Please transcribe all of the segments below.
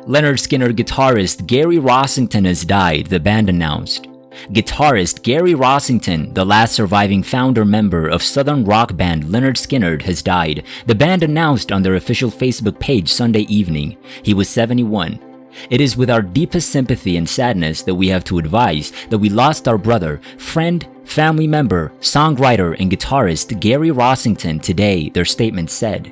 Lynyrd Skynyrd guitarist Gary Rossington has died, the band announced. Guitarist Gary Rossington, the last surviving founder member of southern rock band Lynyrd Skynyrd, has died, the band announced on their official Facebook page Sunday evening. He was 71. It is with our deepest sympathy and sadness that we have to advise that we lost our brother, friend, family member, songwriter, and guitarist Gary Rossington today, their statement said.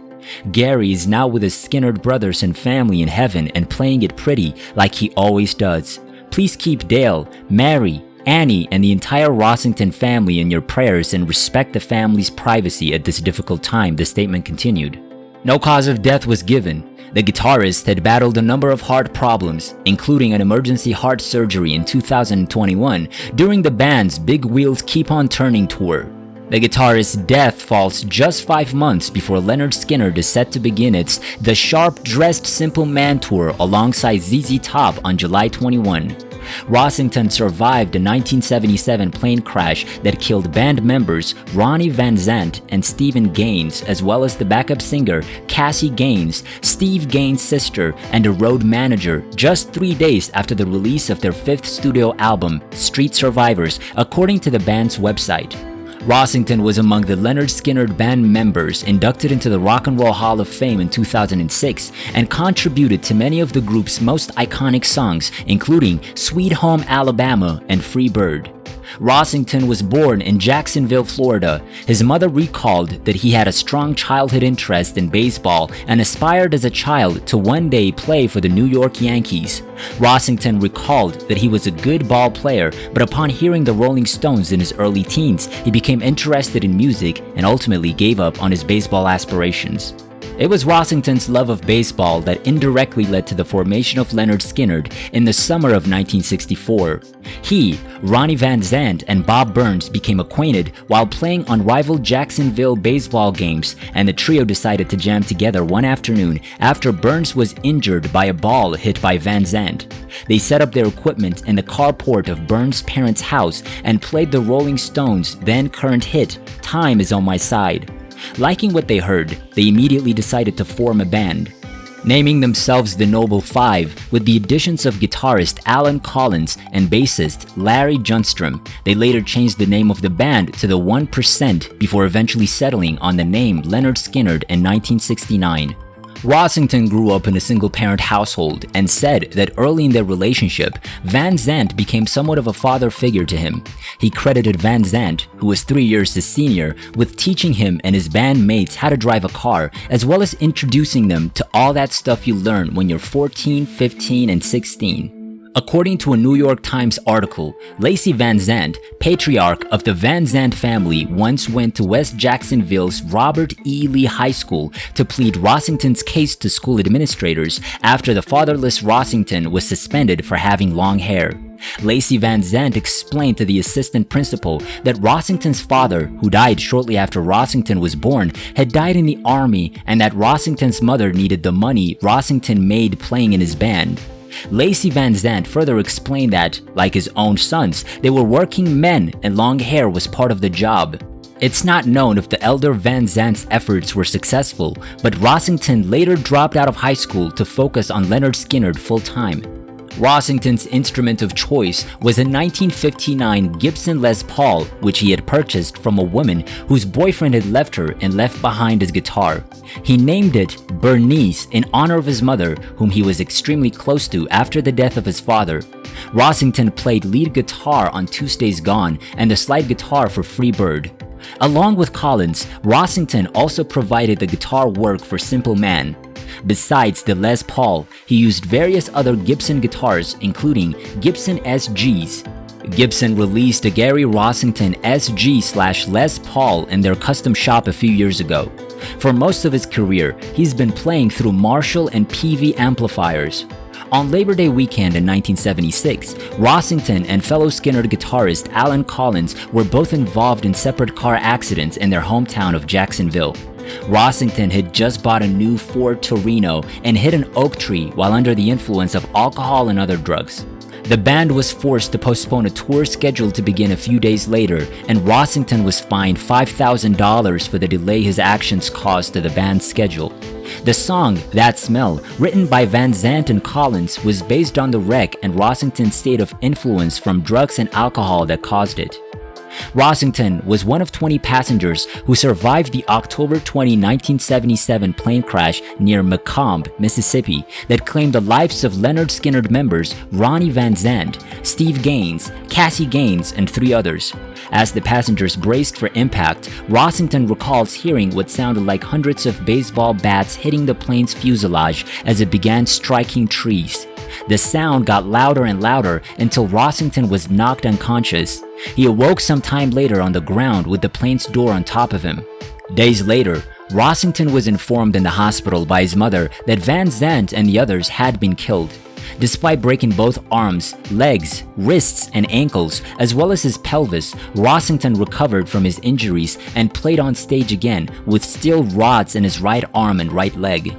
Gary is now with his Skynyrd brothers and family in heaven and playing it pretty like he always does. Please keep Dale, Mary, Annie, and the entire Rossington family in your prayers and respect the family's privacy at this difficult time, the statement continued. No cause of death was given. The guitarist had battled a number of heart problems, including an emergency heart surgery in 2021 during the band's Big Wheels Keep On Turning tour. The guitarist's death falls just 5 months before Lynyrd Skynyrd is set to begin its The Sharp Dressed Simple Man tour alongside ZZ Top on July 21. Rossington survived a 1977 plane crash that killed band members Ronnie Van Zant and Stephen Gaines, as well as the backup singer Cassie Gaines, Steve Gaines' sister, and a road manager, just 3 days after the release of their 5th studio album, Street Survivors, according to the band's website. Rossington was among the Lynyrd Skynyrd band members inducted into the Rock and Roll Hall of Fame in 2006 and contributed to many of the group's most iconic songs, including Sweet Home Alabama and Free Bird. Rossington was born in Jacksonville, Florida. His mother recalled that he had a strong childhood interest in baseball and aspired as a child to one day play for the New York Yankees. Rossington recalled that he was a good ball player, but upon hearing the Rolling Stones in his early teens, he became interested in music and ultimately gave up on his baseball aspirations. It was Rossington's love of baseball that indirectly led to the formation of Lynyrd Skynyrd in the summer of 1964. He, Ronnie Van Zant, and Bob Burns became acquainted while playing on rival Jacksonville baseball games, and the trio decided to jam together one afternoon after Burns was injured by a ball hit by Van Zant. They set up their equipment in the carport of Burns' parents' house and played the Rolling Stones' then current hit, Time Is On My Side. Liking what they heard, they immediately decided to form a band. Naming themselves the Noble Five, with the additions of guitarist Alan Collins and bassist Larry Junstrom, they later changed the name of the band to the 1% before eventually settling on the name Lynyrd Skynyrd in 1969. Rossington grew up in a single-parent household and said that early in their relationship, Van Zant became somewhat of a father figure to him. He credited Van Zant, who was 3 years his senior, with teaching him and his bandmates how to drive a car, as well as introducing them to all that stuff you learn when you're 14, 15, and 16. According to a New York Times article, Lacey Van Zant, patriarch of the Van Zant family, once went to West Jacksonville's Robert E. Lee High School to plead Rossington's case to school administrators after the fatherless Rossington was suspended for having long hair. Lacey Van Zant explained to the assistant principal that Rossington's father, who died shortly after Rossington was born, had died in the army and that Rossington's mother needed the money Rossington made playing in his band. Lacey Van Zant further explained that, like his own sons, they were working men and long hair was part of the job. It's not known if the elder Van Zant's efforts were successful, but Rossington later dropped out of high school to focus on Lynyrd Skynyrd full-time. Rossington's instrument of choice was a 1959 Gibson Les Paul, which he had purchased from a woman whose boyfriend had left her and left behind his guitar. He named it Bernice in honor of his mother, whom he was extremely close to after the death of his father. Rossington played lead guitar on Tuesday's Gone and the slide guitar for Free Bird. Along with Collins, Rossington also provided the guitar work for Simple Man. Besides the Les Paul, he used various other Gibson guitars, including Gibson SGs. Gibson released a Gary Rossington SG/Les Paul in their custom shop a few years ago. For most of his career, he's been playing through Marshall and PV amplifiers. On Labor Day weekend in 1976, Rossington and fellow Skynyrd guitarist Alan Collins were both involved in separate car accidents in their hometown of Jacksonville. Rossington had just bought a new Ford Torino and hit an oak tree while under the influence of alcohol and other drugs. The band was forced to postpone a tour scheduled to begin a few days later, and Rossington was fined $5,000 for the delay his actions caused to the band's schedule. The song, That Smell, written by Van Zandt and Collins, was based on the wreck and Rossington's state of influence from drugs and alcohol that caused it. Rossington was one of 20 passengers who survived the October 20, 1977 plane crash near Macomb, Mississippi that claimed the lives of Lynyrd Skynyrd members Ronnie Van Zant, Steve Gaines, Cassie Gaines, and 3 others. As the passengers braced for impact, Rossington recalls hearing what sounded like hundreds of baseball bats hitting the plane's fuselage as it began striking trees. The sound got louder and louder until Rossington was knocked unconscious. He awoke some time later on the ground with the plane's door on top of him. Days later, Rossington was informed in the hospital by his mother that Van Zandt and the others had been killed. Despite breaking both arms, legs, wrists, and ankles, as well as his pelvis, Rossington recovered from his injuries and played on stage again with steel rods in his right arm and right leg.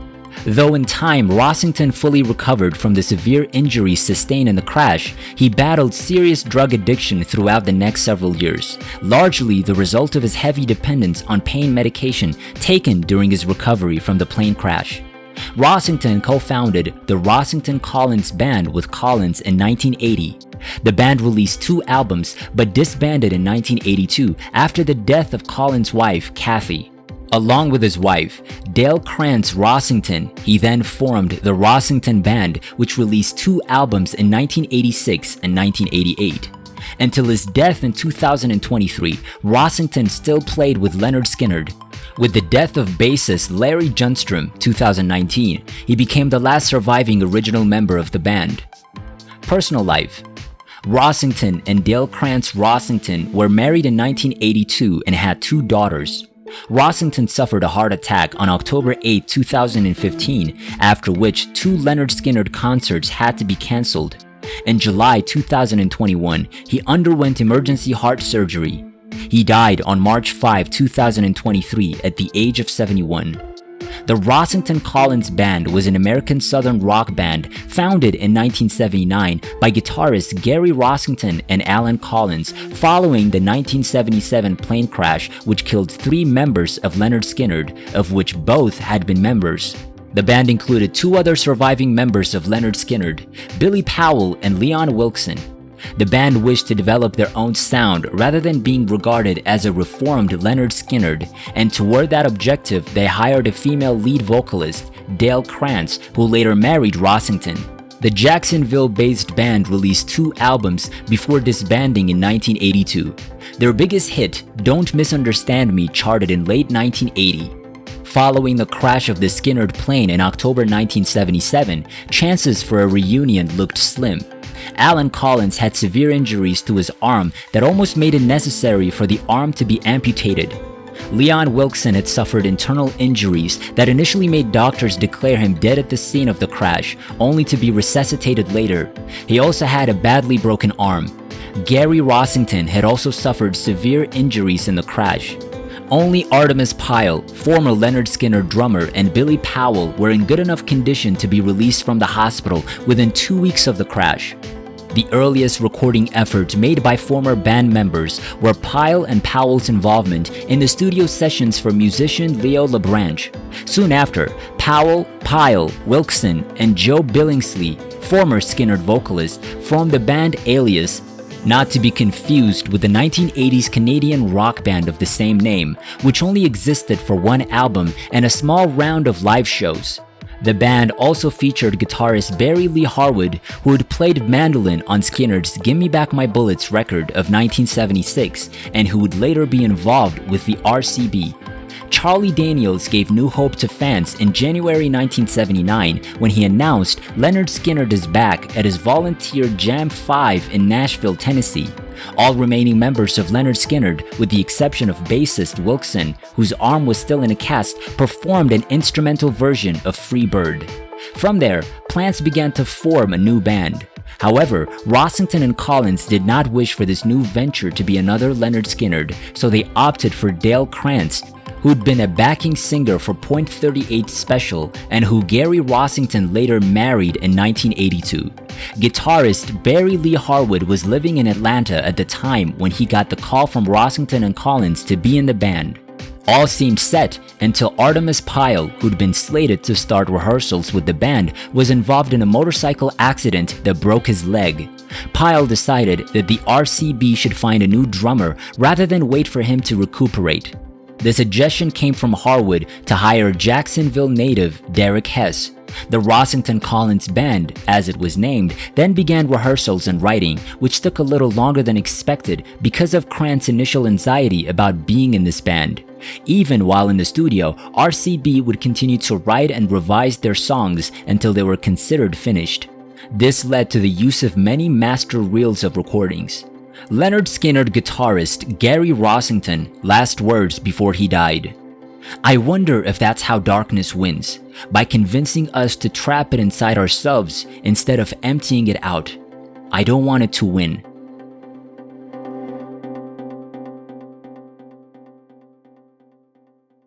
Though in time, Rossington fully recovered from the severe injuries sustained in the crash, he battled serious drug addiction throughout the next several years, largely the result of his heavy dependence on pain medication taken during his recovery from the plane crash. Rossington co-founded the Rossington Collins Band with Collins in 1980. The band released 2 albums but disbanded in 1982 after the death of Collins' wife, Kathy. Along with his wife, Dale Krantz Rossington, he then formed the Rossington Band, which released 2 albums in 1986 and 1988. Until his death in 2023, Rossington still played with Lynyrd Skynyrd. With the death of bassist Larry Junstrom, 2019, he became the last surviving original member of the band. Personal life. Rossington and Dale Krantz Rossington were married in 1982 and had 2 daughters. Rossington suffered a heart attack on October 8, 2015, after which 2 Lynyrd Skynyrd concerts had to be cancelled. In July 2021, he underwent emergency heart surgery. He died on March 5, 2023 at the age of 71. The Rossington Collins Band was an American Southern rock band founded in 1979 by guitarists Gary Rossington and Alan Collins following the 1977 plane crash which killed 3 members of Lynyrd Skynyrd, of which both had been members. The band included 2 other surviving members of Lynyrd Skynyrd, Billy Powell and Leon Wilkeson. The band wished to develop their own sound rather than being regarded as a reformed Lynyrd Skynyrd, and toward that objective they hired a female lead vocalist, Dale Krantz, who later married Rossington. The Jacksonville-based band released 2 albums before disbanding in 1982. Their biggest hit, Don't Misunderstand Me, charted in late 1980. Following the crash of the Skynyrd plane in October 1977, chances for a reunion looked slim. Alan Collins had severe injuries to his arm that almost made it necessary for the arm to be amputated. Leon Wilkeson had suffered internal injuries that initially made doctors declare him dead at the scene of the crash, only to be resuscitated later. He also had a badly broken arm. Gary Rossington had also suffered severe injuries in the crash. Only Artemis Pyle, former Lynyrd Skynyrd drummer, and Billy Powell were in good enough condition to be released from the hospital within 2 weeks of the crash. The earliest recording efforts made by former band members were Pyle and Powell's involvement in the studio sessions for musician Leo LeBranch. Soon after, Powell, Pyle, Wilkeson, and Joe Billingsley, former Skynyrd vocalist, formed the band Alias, not to be confused with the 1980s Canadian rock band of the same name, which only existed for 1 album and a small round of live shows. The band also featured guitarist Barry Lee Harwood, who had played mandolin on Skynyrd's Give Me Back My Bullets record of 1976, and who would later be involved with the RCB. Charlie Daniels gave new hope to fans in January 1979 when he announced Lynyrd Skynyrd is back at his volunteer Jam 5 in Nashville, Tennessee. All remaining members of Lynyrd Skynyrd, with the exception of bassist Wilkeson, whose arm was still in a cast, performed an instrumental version of Free Bird. From there, plans began to form a new band. However, Rossington and Collins did not wish for this new venture to be another Lynyrd Skynyrd, so they opted for Dale Krantz, who'd been a backing singer for Point 38 Special and who Gary Rossington later married in 1982. Guitarist Barry Lee Harwood was living in Atlanta at the time when he got the call from Rossington and Collins to be in the band. All seemed set until Artemis Pyle, who'd been slated to start rehearsals with the band, was involved in a motorcycle accident that broke his leg. Pyle decided that the RCB should find a new drummer rather than wait for him to recuperate. The suggestion came from Harwood to hire Jacksonville native Derek Hess. The Rossington Collins Band, as it was named, then began rehearsals and writing, which took a little longer than expected because of Krantz' initial anxiety about being in this band. Even while in the studio, RCB would continue to write and revise their songs until they were considered finished. This led to the use of many master reels of recordings. Lynyrd Skynyrd guitarist Gary Rossington last words before he died. "I wonder if that's how darkness wins, by convincing us to trap it inside ourselves instead of emptying it out. I don't want it to win.